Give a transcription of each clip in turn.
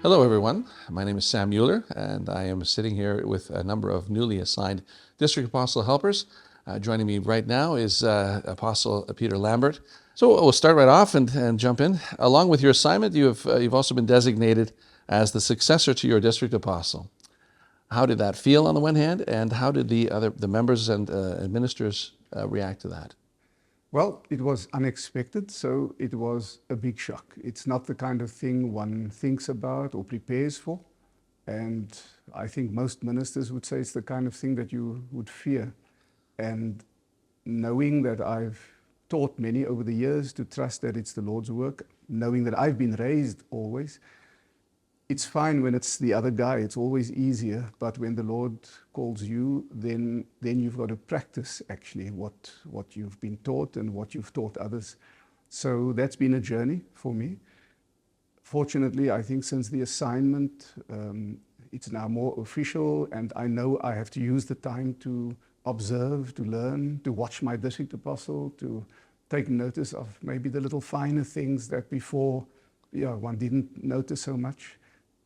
Hello, everyone. My name is Sam Mueller, and I am sitting here with a number of newly assigned District Apostle helpers. Joining me right now is Apostle Peter Lambert. So we'll start right off and jump in. Along with your assignment, you've also been designated as the successor to your District Apostle. How did that feel on the one hand, and how did the members and ministers react to that? Well, it was unexpected, so it was a big shock. It's not the kind of thing one thinks about or prepares for. And I think most ministers would say it's the kind of thing that you would fear. And knowing that I've taught many over the years to trust that it's the Lord's work, knowing that I've been raised always, it's fine when it's the other guy. It's always easier. But when the Lord calls you, then you've got to practice actually what you've been taught and what you've taught others. So that's been a journey for me. Fortunately, I think since the assignment, it's now more official, and I know I have to use the time to observe, to learn, to watch my district apostle, to take notice of maybe the little finer things that before, one didn't notice so much.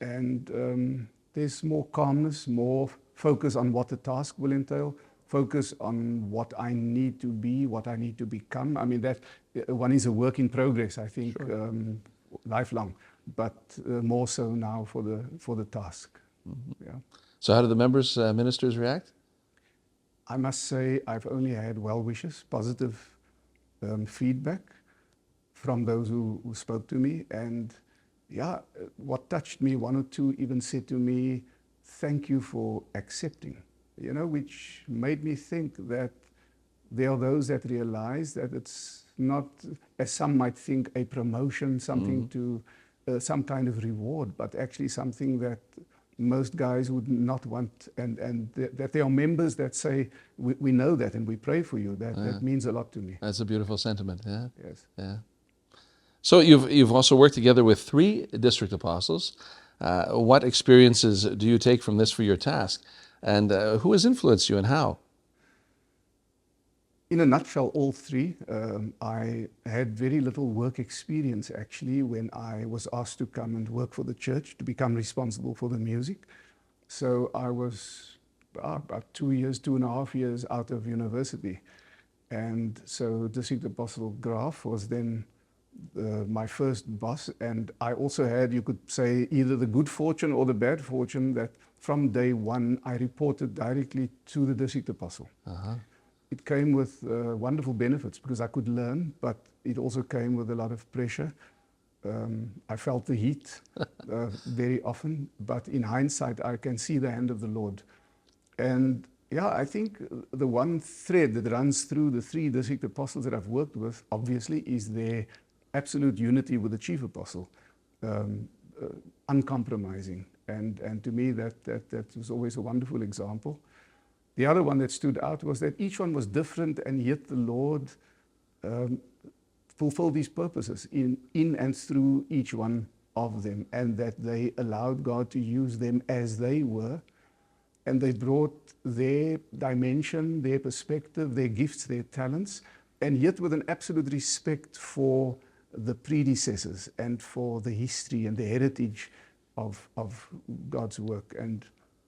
And there's more calmness, more focus on what the task will entail, focus on what I need to be, what I need to become. I mean, that one is a work in progress, I think, sure. Lifelong, but more so now for the task. Mm-hmm. Yeah. So how did the ministers react? I must say I've only had well wishes, positive feedback from those who spoke to me. And what touched me, one or two even said to me, "Thank you for accepting," which made me think that there are those that realize that it's not, as some might think, a promotion, something to some kind of reward, but actually something that most guys would not want, and that there are members that say, we know that and we pray for you. That means a lot to me. That's a beautiful sentiment. Yeah. Yes. Yeah. So you've also worked together with 3 district apostles. What experiences do you take from this for your task? And who has influenced you and how? In a nutshell, all 3. I had very little work experience actually when I was asked to come and work for the church, to become responsible for the music. So I was about 2.5 years out of university. And so District Apostle Graf was then my first boss, and I also had, you could say, either the good fortune or the bad fortune that from day one I reported directly to the district apostle. Uh-huh. It came with wonderful benefits because I could learn, but it also came with a lot of pressure. I felt the heat very often, but in hindsight I can see the hand of the Lord. And I think the one thread that runs through the 3 district apostles that I've worked with, obviously, is their absolute unity with the chief apostle, uncompromising. And to me, that was always a wonderful example. The other one that stood out was that each one was different, and yet the Lord fulfilled His purposes in and through each one of them, and that they allowed God to use them as they were. And they brought their dimension, their perspective, their gifts, their talents, and yet with an absolute respect for the predecessors and for the history and the heritage of God's work. And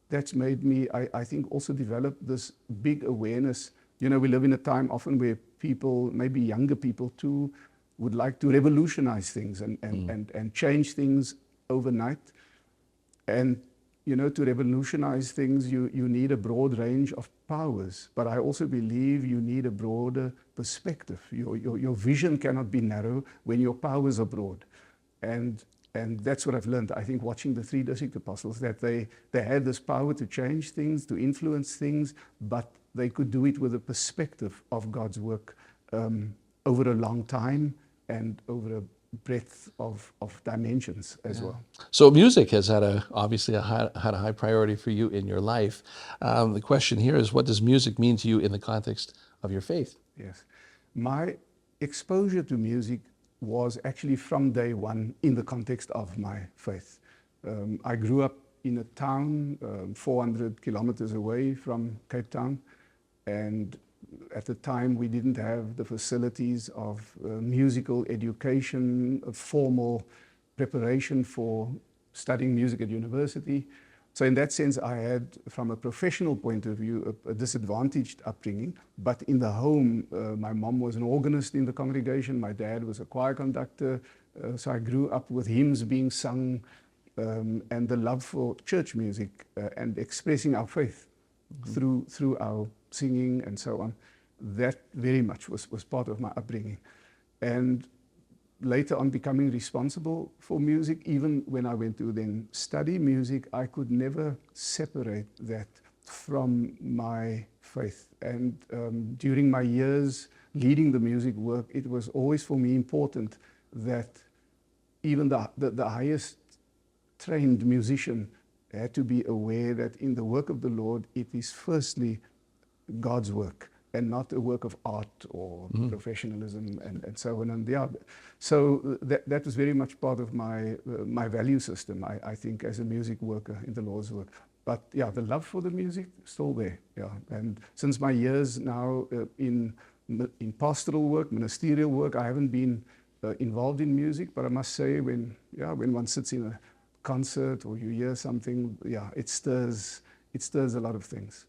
that's made me, I think, also develop this big awareness. We live in a time often where people, maybe younger people too, would like to revolutionize things and change things overnight. And to revolutionize things, you need a broad range of powers. But I also believe you need a broader perspective. Your vision cannot be narrow when your powers are broad. And that's what I've learned, I think, watching the 3 district apostles, that they had this power to change things, to influence things, but they could do it with a perspective of God's work over a long time and over a breadth of dimensions as well. So music has had obviously had a high priority for you in your life. The question here is, what does music mean to you in the context of your faith? Yes. My exposure to music was actually from day one in the context of my faith. I grew up in a town 400 kilometers away from Cape Town, and at the time we didn't have the facilities of musical education, formal preparation for studying music at university. So in that sense, I had, from a professional point of view, a disadvantaged upbringing. But in the home, my mom was an organist in the congregation. My dad was a choir conductor. So I grew up with hymns being sung, and the love for church music and expressing our faith through our singing and so on. That very much was part of my upbringing. And later on, becoming responsible for music, even when I went to then study music, I could never separate that from my faith. And during my years leading the music work, it was always for me important that even the highest trained musician had to be aware that in the work of the Lord, it is firstly God's work and not a work of art or professionalism and so on. And yeah, so that was very much part of my my value system, I think, as a music worker in the Lord's work. But yeah, the love for the music still there. Yeah, and since my years now in pastoral work, ministerial work, I haven't been involved in music. But I must say, when one sits in a concert or you hear something, yeah, it stirs a lot of things.